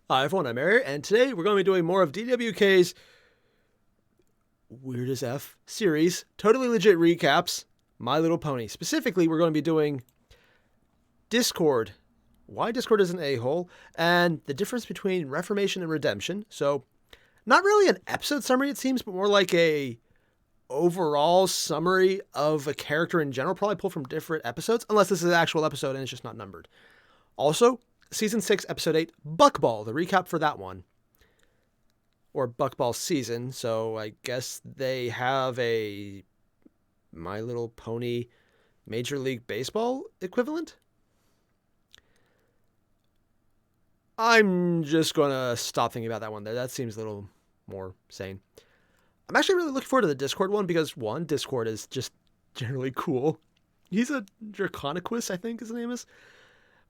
Hi everyone, I'm Airier, and today we're going to be doing more of DWK's Weird as F series, totally legit recaps, My Little Pony. Specifically, we're going to be doing Discord, why Discord is an a-hole, and the difference between Reformation and Redemption. So, not really an episode summary it seems, but more like a overall summary of a character in general, probably pulled from different episodes, unless this is an actual episode and it's just not numbered. Also, Season 6, Episode 8, Buckball, the recap for that one. Or Buckball season, so I guess they have a My Little Pony Major League Baseball equivalent? I'm just going to stop thinking about that one there. That seems a little more sane. I'm actually really looking forward to the Discord one because, one, Discord is just generally cool. He's a Draconicus, I think his name is.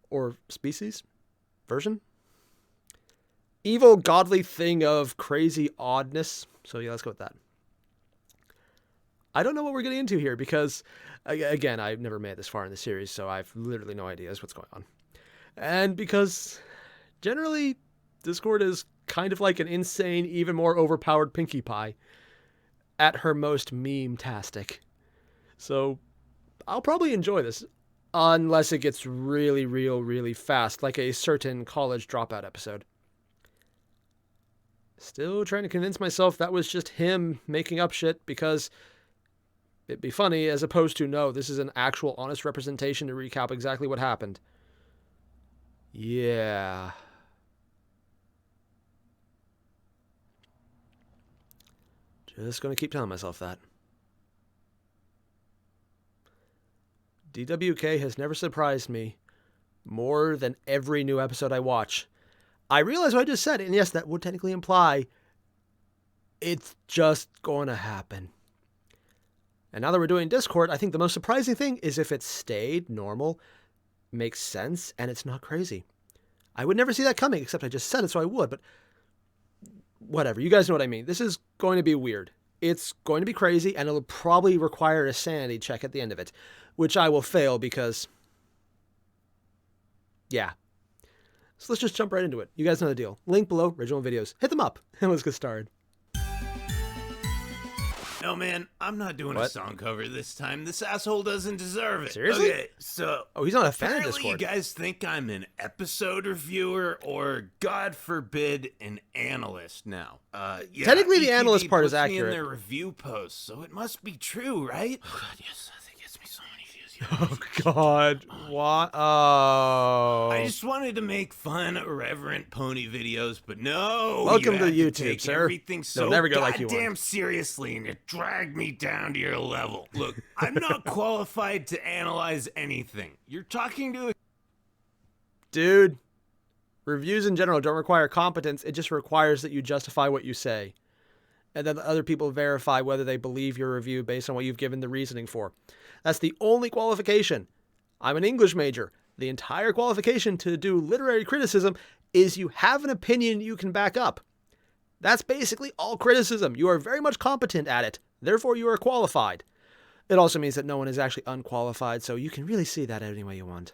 Or species? Version? Evil, godly thing of crazy oddness. So yeah, let's go with that. I don't know what we're getting into here because, again, I've never made it this far in the series, so I've literally no idea what's going on. And because, generally, Discord is kind of like an insane, even more overpowered Pinkie Pie at her most meme-tastic. So, I'll probably enjoy this. Unless it gets really fast, like a certain college dropout episode. Still trying to convince myself that was just him making up shit because it'd be funny, as opposed to, no, this is an actual honest representation to recap exactly what happened. Yeah. Just gonna keep telling myself that. DWK has never surprised me more than every new episode I watch. I realize what I just said, and yes, that would technically imply it's just going to happen. And now that we're doing Discord, I think the most surprising thing is if it stayed normal, makes sense, and it's not crazy. I would never see that coming, except I just said it, so I would, but whatever. You guys know what I mean. This is going to be weird. It's going to be crazy, and it'll probably require a sanity check at the end of it, which I will fail because, yeah. So let's just jump right into it. You guys know the deal. Link below, original videos. Hit them up, and let's get started. No, man, I'm not doing a song cover this time. This asshole doesn't deserve it. Seriously? Okay, so... Oh, he's not a fan of apparently Discord. you guys think I'm an episode reviewer or, God forbid, an analyst now. Yeah, Technically, the ETV analyst part is puts me accurate. in their review posts, so it must be true, right? Oh, God, yes, I think it gets me so many views. Oh, God. What? Oh. I just wanted to make fun, irreverent pony videos, but no. Welcome you to had YouTube, take sir. Everything so They'll never go like you goddamn want. seriously, and it dragged me down to your level. Look, I'm not qualified to analyze anything. You're talking to a... Dude, reviews in general don't require competence. It just requires that you justify what you say. And then other people verify whether they believe your review based on what you've given the reasoning for. That's the only qualification. I'm an English major. The entire qualification to do literary criticism is you have an opinion you can back up. That's basically all criticism. You are very much competent at it. Therefore, you are qualified. It also means that no one is actually unqualified, so you can really see that any way you want.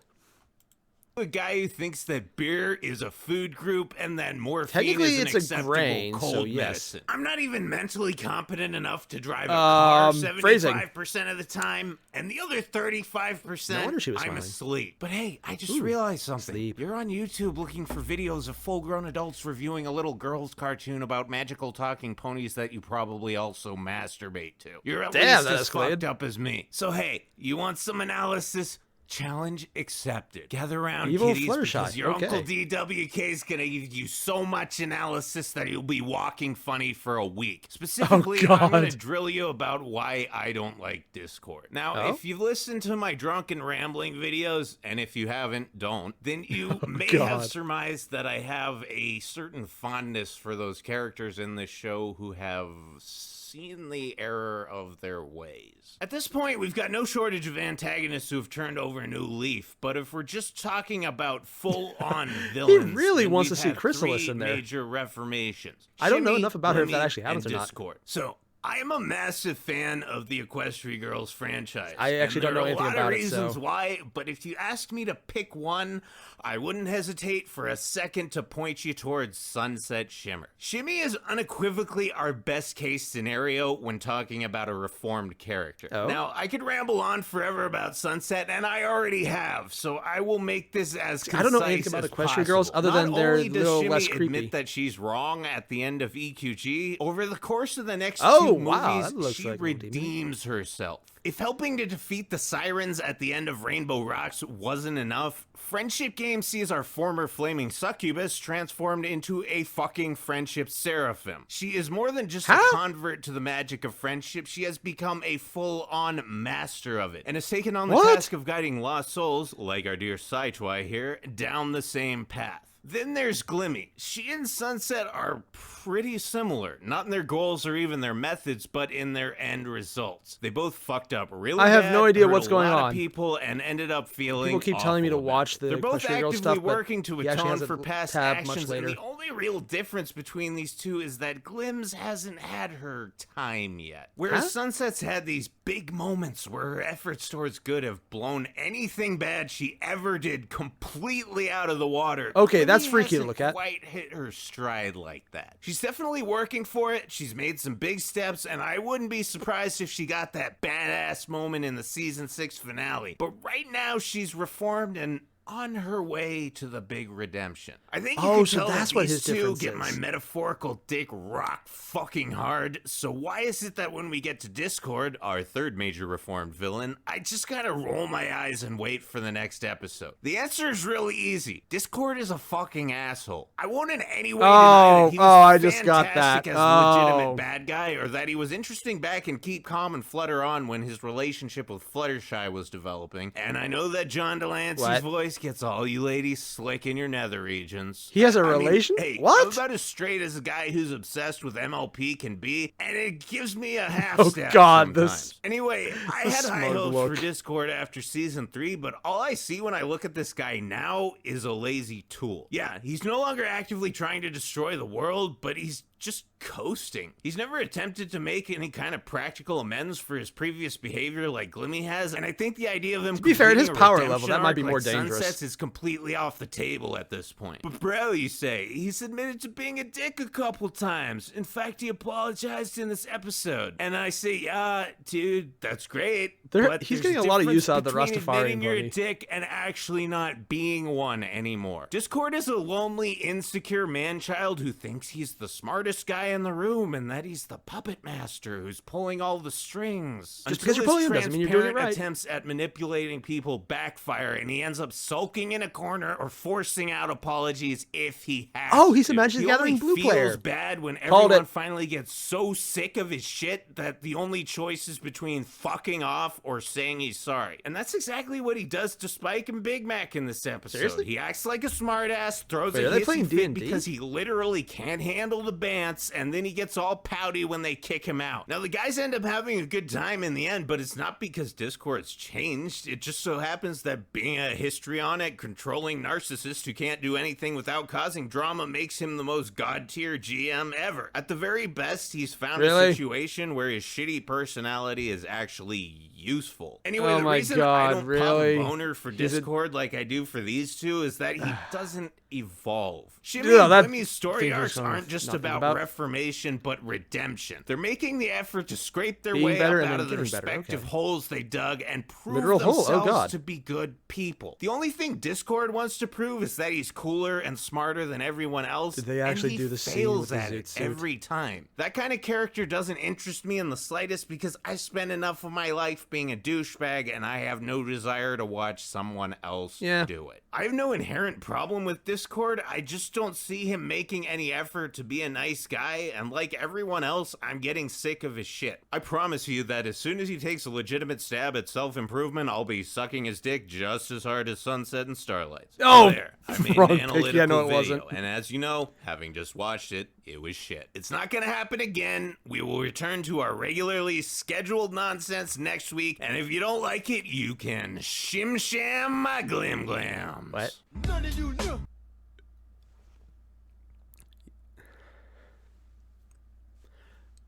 A guy who thinks that beer is a food group and that morphine Technically, is an it's a acceptable grain, cold so yes. medicine. I'm not even mentally competent enough to drive a car 75% of the time, and the other 35%, No wonder she was I'm smiling. asleep. But hey, I just realized something. Sleep. You're on YouTube looking for videos of full-grown adults reviewing a little girl's cartoon about magical talking ponies that you probably also masturbate to. You're at least as fucked up as me. So hey, you want some analysis? Challenge accepted. Gather around, Evil kiddies, Fluttershy. because your Okay. Uncle DWK is going to give you so much analysis that you'll be walking funny for a week. Specifically, I'm going to drill you about why I don't like Discord. Now, if you've listened to my drunken rambling videos, and if you haven't, don't, then you may have surmised that I have a certain fondness for those characters in this show who have seen the error of their ways. At this point, we've got no shortage of antagonists who have turned over a new leaf, but if we're just talking about full-on villains, He really then wants we've to see had Chrysalis three in there. major reformations. I don't know Shimmy, enough about her if that Lemmy, actually happens and or not. Discord. So, I am a massive fan of the Equestria Girls franchise. I actually don't know anything about it, There are a lot of reasons so... why, but if you ask me to pick one, I wouldn't hesitate for a second to point you towards Sunset Shimmer. Shimmy is unequivocally our best case scenario when talking about a reformed character. Oh? Now, I could ramble on forever about Sunset, and I already have, so I will make this as concise I don't know anything about Equestria Girls other than they're a little less creepy. Admit that she's wrong at the end of EQG, over the course of the next Oh, two wow, movies, that looks she like redeems herself. If helping to defeat the Sirens at the end of Rainbow Rocks wasn't enough, Friendship Game sees our former flaming succubus transformed into a fucking friendship seraphim. She is more than just a convert to the magic of friendship, she has become a full-on master of it, and has taken on the task of guiding lost souls, like our dear Saitwai here, down the same path. Then there's Glimmy. She and Sunset are pretty similar, not in their goals or even their methods, but in their end results. They both fucked up really bad. I have no idea what's going on. People and ended up feeling people keep telling me to watch the They're both Equestria Girls actively stuff, working to atone for past actions, and the only real difference between these two is that Glims hasn't had her time yet. Whereas Sunset's had these big moments where her efforts towards good have blown anything bad she ever did completely out of the water. Okay, that's freaky to look at. Quite hit her stride like that. She's definitely working for it. She's made some big steps, and I wouldn't be surprised if she got that badass moment in the season 6 finale. But right now, she's reformed and on her way to the big redemption. I think you can tell that's that what these his two difference get is. my metaphorical dick rock fucking hard. So why is it that when we get to Discord, our third major reformed villain, I just gotta roll my eyes and wait for the next episode? The answer is really easy. Discord is a fucking asshole. I won't in any way deny that he was I just got that. fantastic as a legitimate bad guy, or that he was interesting back in Keep Calm and Flutter On when his relationship with Fluttershy was developing. And I know that John Delancey's voice gets all you ladies slick in your nether regions. He has a relation? Hey, what? I'm about as straight as a guy who's obsessed with MLP can be, and it gives me a half step sometimes. Anyway, I had high hopes for Discord after season 3, but all I see when I look at this guy now is a lazy tool. Yeah, he's no longer actively trying to destroy the world, but he's just coasting. He's never attempted to make any kind of practical amends for his previous behavior like Glimmy has, and I think the idea of him, to be fair, at his power level, that might be more dangerous. Sunsets is completely off the table at this point. But bro, you say, he's admitted to being a dick a couple times. In fact, he apologized in this episode. And I say, yeah, dude, that's great. But he's getting a lot of use out of the Rastafarian admitting you're a dick and actually not being one anymore. Discord is a lonely, insecure man-child who thinks he's the smartest guy in the room and that he's the puppet master who's pulling all the strings. Just because you're pulling them doesn't mean you're doing it right. Attempts at manipulating people backfire and he ends up sulking in a corner or forcing out apologies if he has to. He's a Magic the Gathering blue player. He feels bad when everyone finally gets so sick of his shit that the only choice is between fucking off or saying he's sorry. And that's exactly what he does to Spike and Big Mac in this episode. Seriously? He acts like a smartass, throws a hissy fit because he literally can't handle the bants, and then he gets all pouty when they kick him out. Now, the guys end up having a good time in the end, but it's not because Discord's changed. It just so happens that being a histrionic, controlling narcissist who can't do anything without causing drama makes him the most god-tier GM ever. At the very best, he's found a situation where his shitty personality is actually useful. Anyway, the reason I don't pop a boner for Discord like I do for these two is that he doesn't evolve. Shimmy and Glimmy's story arcs aren't just about reformation, but redemption. They're making the effort to scrape their way up out of the respective holes they dug and prove themselves to be good people. The only thing Discord wants to prove is that he's cooler and smarter than everyone else. Did they actually do the scene with the zoot suit? Every time. That kind of character doesn't interest me in the slightest because I spend enough of my life being a douchebag and I have no desire to watch someone else do it. I have no inherent problem with Discord. I just don't see him making any effort to be a nice guy, and like everyone else, I'm getting sick of his shit. I promise you that as soon as he takes a legitimate stab at self-improvement, I'll be sucking his dick just as hard as Sunset and Starlight. Oh, there. I made wrong an analytical pick. Yeah, no, it video, wasn't. and as you know, having just watched it, it was shit. It's not gonna happen again. We will return to our regularly scheduled nonsense next week, and if you don't like it, you can shim-sham my glam-glams. What? None of you know.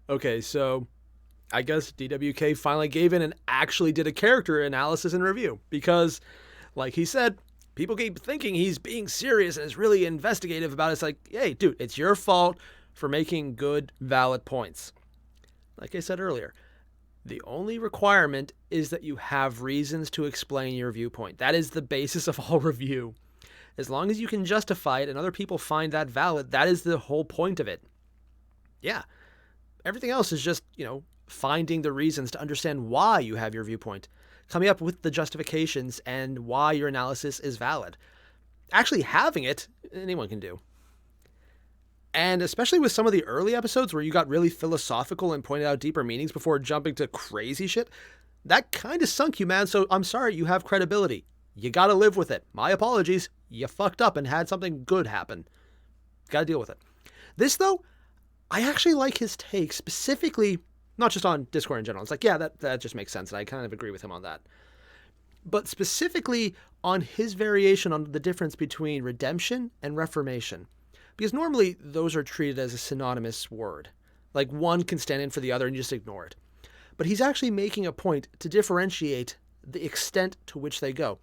Okay, so I guess DWK finally gave in and actually did a character analysis and review because, like he said, people keep thinking he's being serious and is really investigative about it. It's like, hey, dude, it's your fault for making good, valid points. Like I said earlier, the only requirement is that you have reasons to explain your viewpoint. That is the basis of all review. As long as you can justify it and other people find that valid, that is the whole point of it. Yeah. Everything else is just, finding the reasons to understand why you have your viewpoint, coming up with the justifications and why your analysis is valid. Actually having it, anyone can do. And especially with some of the early episodes where you got really philosophical and pointed out deeper meanings before jumping to crazy shit, that kind of sunk you, man. So I'm sorry, you have credibility. You got to live with it. My apologies. You fucked up and had something good happen. Got to deal with it. This, though, I actually like his take specifically, not just on Discord in general. It's like, yeah, that just makes sense. And I kind of agree with him on that. But specifically on his variation on the difference between redemption and reformation. Because normally those are treated as a synonymous word. Like one can stand in for the other and you just ignore it. But he's actually making a point to differentiate the extent to which they go.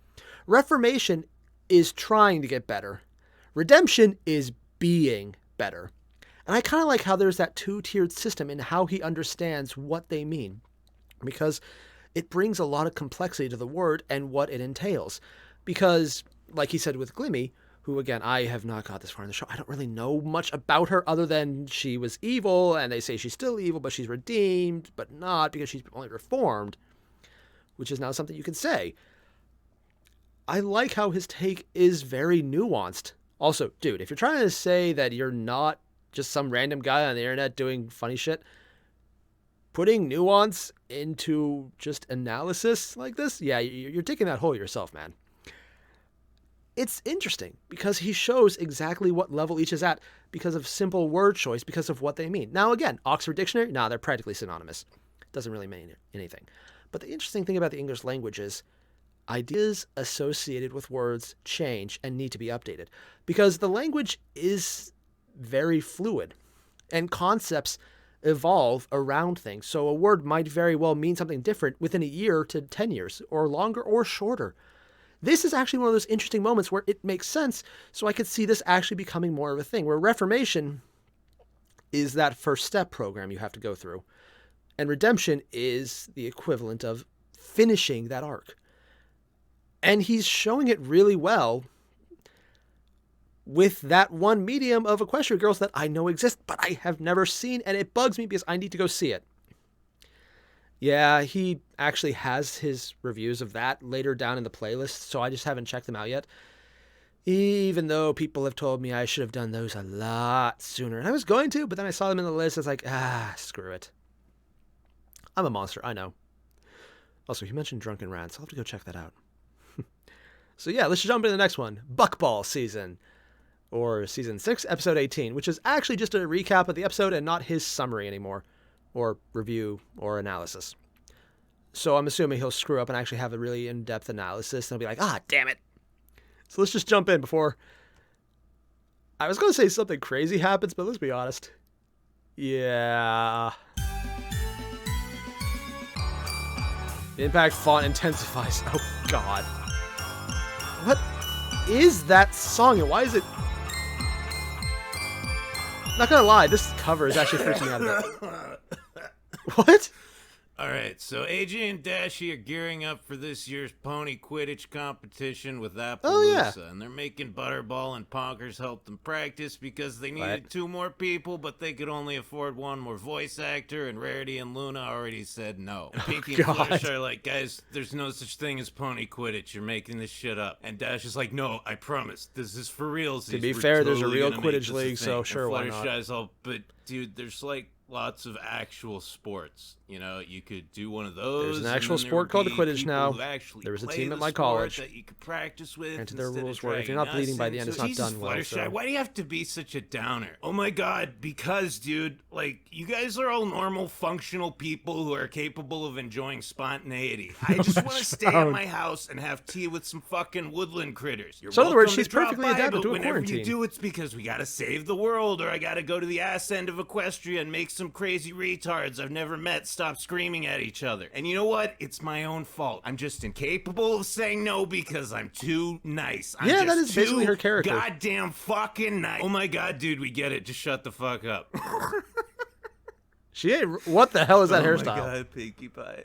Reformation is trying to get better. Redemption is being better. And I kind of like how there's that two-tiered system in how he understands what they mean. Because it brings a lot of complexity to the word and what it entails. Because, like he said with Glimmy, who, again, I have not got this far in the show. I don't really know much about her other than she was evil, and they say she's still evil, but she's redeemed, but not because she's only reformed, which is now something you can say. I like how his take is very nuanced. Also, dude, if you're trying to say that you're not just some random guy on the internet doing funny shit, putting nuance into just analysis like this, yeah, you're digging that hole yourself, man. It's interesting because he shows exactly what level each is at because of simple word choice, because of what they mean. Now, again, Oxford Dictionary, they're practically synonymous. Doesn't really mean anything. But the interesting thing about the English language is ideas associated with words change and need to be updated because the language is very fluid and concepts evolve around things. So a word might very well mean something different within a year to 10 years or longer or shorter. This is actually one of those interesting moments where it makes sense, so I could see this actually becoming more of a thing, where Reformation is that first step program you have to go through, and Redemption is the equivalent of finishing that arc. And he's showing it really well with that one medium of Equestria Girls that I know exists, but I have never seen, and it bugs me because I need to go see it. Yeah, he actually has his reviews of that later down in the playlist, so I just haven't checked them out yet. Even though people have told me I should have done those a lot sooner. And I was going to, but then I saw them in the list. I was like, screw it. I'm a monster, I know. Also, he mentioned Drunken Rants. I'll have to go check that out. So yeah, let's jump into the next one. Buckball season. Or season 6, episode 18, which is actually just a recap of the episode and not his summary anymore. Or review, or analysis. So I'm assuming he'll screw up and actually have a really in-depth analysis, and he'll be like, damn it. So let's just jump in before... I was going to say something crazy happens, but let's be honest. Yeah. The impact font intensifies. Oh, God. What is that song, and why is it... Not gonna lie, this cover is actually freaking me out a bit. What? Alright, so AJ and Dashie are gearing up for this year's pony Quidditch competition with Appaloosa. Oh, yeah. And they're making Butterball and Ponkers help them practice because they needed 2 more people, but they could only afford 1 more voice actor, and Rarity and Luna already said no. And Pinky and Fluttershy are like, guys, there's no such thing as pony Quidditch. You're making this shit up. And Dash is like, no, I promise. This is for real. To be fair, there's a real Quidditch league, so sure, why not? Fluttershy's all, but dude, there's like lots of actual sports. You know, you could do one of those. There's an actual sport called the Quidditch now. There was a team at my college that you could practice with. And their rules were, if you're not bleeding by the end, it's not done well. So. Why do you have to be such a downer? Oh my God, because, dude, like, you guys are all normal, functional people who are capable of enjoying spontaneity. I just want to stay at my house and have tea with some fucking woodland critters. You're so in other words, she's drop perfectly by, adapted but to a whenever quarantine. you do, it's because we gotta save the world, or I gotta go to the ass end of Equestria and make some some crazy retards I've never met stop screaming at each other. And you know what? It's my own fault. I'm just incapable of saying no because I'm too nice. I'm that is basically her character. Goddamn fucking nice. Oh my god, dude, we get it. Just shut the fuck up. She ain't. What the hell is that hairstyle? Oh my god, Pinkie Pie.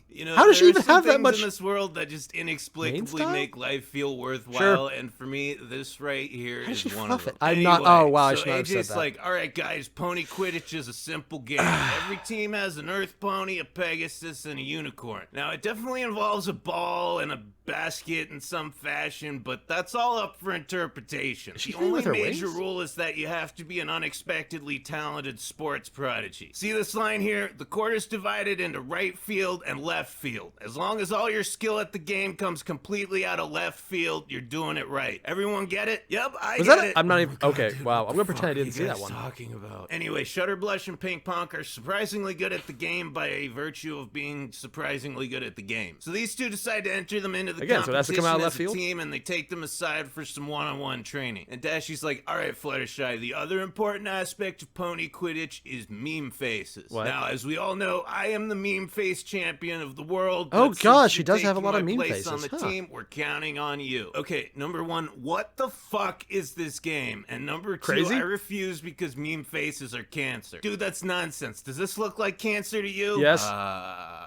You know, how does she even have that much in this world that just inexplicably make life feel worthwhile? Sure. And for me, this right here is one of them. I'm anyway, not. Oh wow, I so should not have said AJ's that. like, all right, guys, pony Quidditch is a simple game. Every team has an Earth pony, a Pegasus, and a unicorn. Now, it definitely involves a ball and a basket in some fashion, but that's all up for interpretation. The only major rule is that you have to be an unexpectedly talented sports prodigy. See this line here? The court is divided into right field and left field. As long as all your skill at the game comes completely out of left field, you're doing it right. Everyone get it? Yep, I get it. I'm not even. Okay, wow. I'm gonna pretend I didn't see that one. Talking about. Anyway, Shutterblush and Pink Punk are surprisingly good at the game by virtue of being surprisingly good at the game. So these two decide to enter them into the competition so it has to come out of left field? team, and they take them aside for some one-on-one training. And Dashy's like, all right, Fluttershy, the other important aspect of Pony Quidditch is meme faces. What? Now, as we all know, I am the meme face champion of the world. Oh gosh, she does have a lot of meme faces. On the team, we're counting on you. Okay, number one, what the fuck is this game? And number two, Crazy? I refuse because meme faces are cancer. Dude, that's nonsense. Does this look like cancer to you? Yes.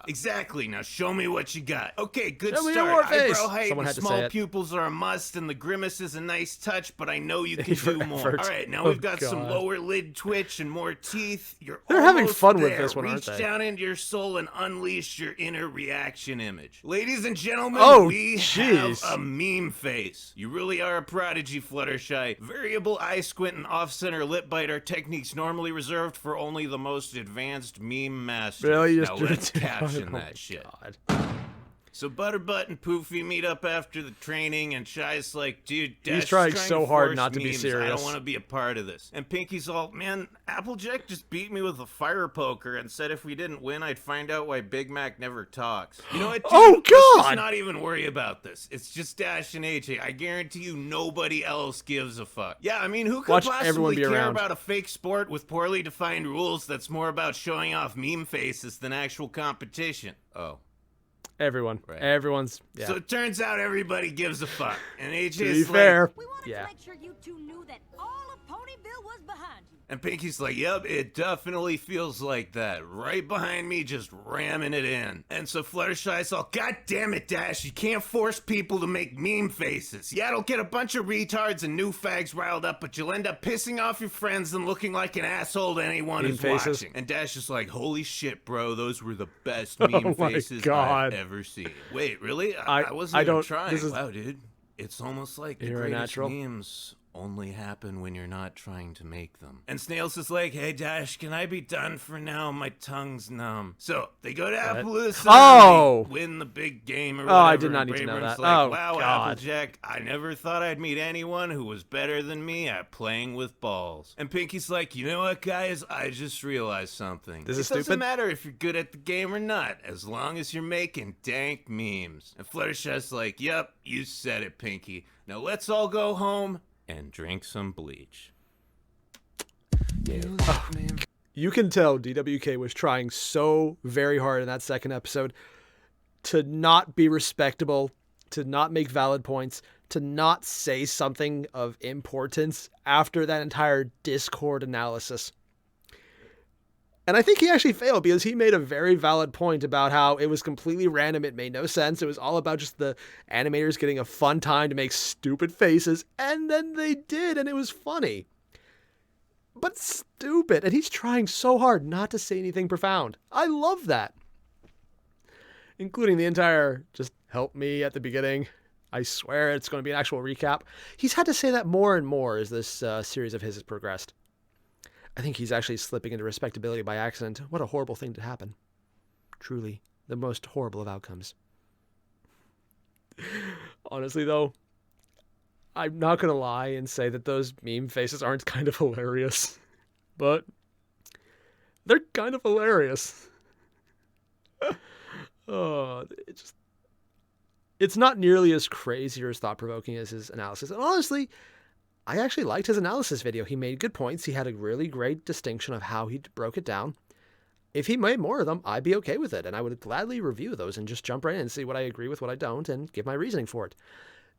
Exactly. Now show me what you got. Okay, good Show me start. your face. Eyebrow height Someone and had to say small it. pupils are a must, and the grimace is a nice touch, but I know you can do more. Effort. All right, now Oh, we've got some God. lower lid twitch and more teeth. You're They're having almost fun with there. this one, aren't Reach they? down into your soul and unleash your inner reaction image. Ladies and gentlemen, Oh, we jeez. have a meme face. You really are a prodigy, Fluttershy. Variable eye squint and off-center lip bite are techniques normally reserved for only the most advanced meme masters. Really? You just Now drew let's it down? caption Oh, that shit. God. So Butterbutt and Poofy meet up after the training, and Shy's like, dude, Dash is trying to so hard force not to be memes. I serious. don't want to be a part of this. And Pinky's all, man, Applejack just beat me with a fire poker and said if we didn't win, I'd find out why Big Mac never talks. You know what, dude? Oh, Let's just God! not even worry about this. It's just Dash and AJ. I guarantee you nobody else gives a fuck. Yeah, I mean, who could Watch everyone possibly be care around. about a fake sport with poorly defined rules that's more about showing off meme faces than actual competition? Oh. Everyone. Right. Everyone's. Yeah. So it turns out everybody gives a fuck. And AJ's to be like, fair. We wanted Yeah. to make sure you two knew that all of Ponyville was behind you. and Pinky's like, yep, it definitely feels like that. Right behind me, just ramming it in. And so Fluttershy's all, God damn it, Dash, you can't force people to make meme faces. Yeah, it'll get a bunch of retards and new fags riled up, but you'll end up pissing off your friends and looking like an asshole to anyone Meme who's faces. watching. And Dash is like, holy shit, bro, those were the best meme my faces God. I've ever seen. Wait, really? I I wasn't even don't- trying. this is- Wow, dude. It's almost like the You're a greatest natural. memes only happen when you're not trying to make them. And Snails is like, hey, Dash, can I be done for now? My tongue's numb. So they go to Appaloosa. Oh! And they win the big game or Oh, whatever. I did not and need to know Brayburn's that. Like, Oh, wow, God. Applejack, I never thought I'd meet anyone who was better than me at playing with balls. And Pinky's like, you know what, guys? I just realized something. This is It doesn't stupid. matter if you're good at the game or not, as long as you're making dank memes. And Fluttershy's like, yep, you said it, Pinky. Now let's all go home and drink some bleach. You can tell DWK was trying so very hard in that second episode to not be respectable, to not make valid points, to not say something of importance after that entire Discord analysis. And I think he actually failed because he made a very valid point about how it was completely random. It made no sense. It was all about just the animators getting a fun time to make stupid faces. And then they did, and it was funny. But stupid. And he's trying so hard not to say anything profound. I love that. Including the entire just help me at the beginning. I swear it's going to be an actual recap. He's had to say that more and more as this series of his has progressed. I think he's actually slipping into respectability by accident. What a horrible thing to happen. Truly, the most horrible of outcomes. Honestly, though, I'm not going to lie and say that those meme faces aren't kind of hilarious. But they're kind of hilarious. Oh, it's not nearly as crazy or as thought-provoking as his analysis. And honestly, I actually liked his analysis video. He made good points. He had a really great distinction of how he broke it down. If he made more of them, I'd be okay with it, and I would gladly review those and just jump right in and see what I agree with, what I don't, and give my reasoning for it.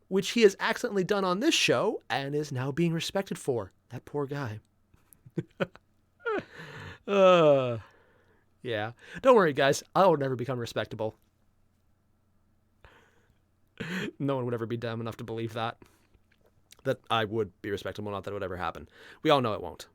Which he has accidentally done on this show and is now being respected for. That poor guy. Yeah. Don't worry, guys. I will never become respectable. No one would ever be dumb enough to believe that. That I would be respectable, not that it would ever happen. We all know it won't.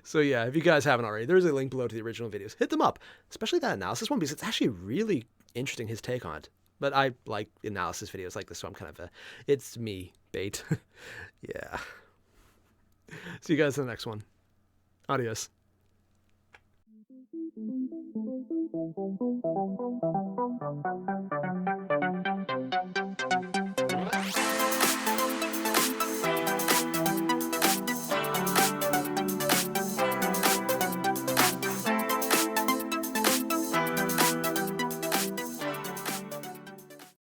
So yeah, if you guys haven't already, there's a link below to the original videos. Hit them up, especially that analysis one, because it's actually really interesting, his take on it. But I like analysis videos like this, so I'm kind of it's me bait. Yeah. See you guys in the next one. Adios.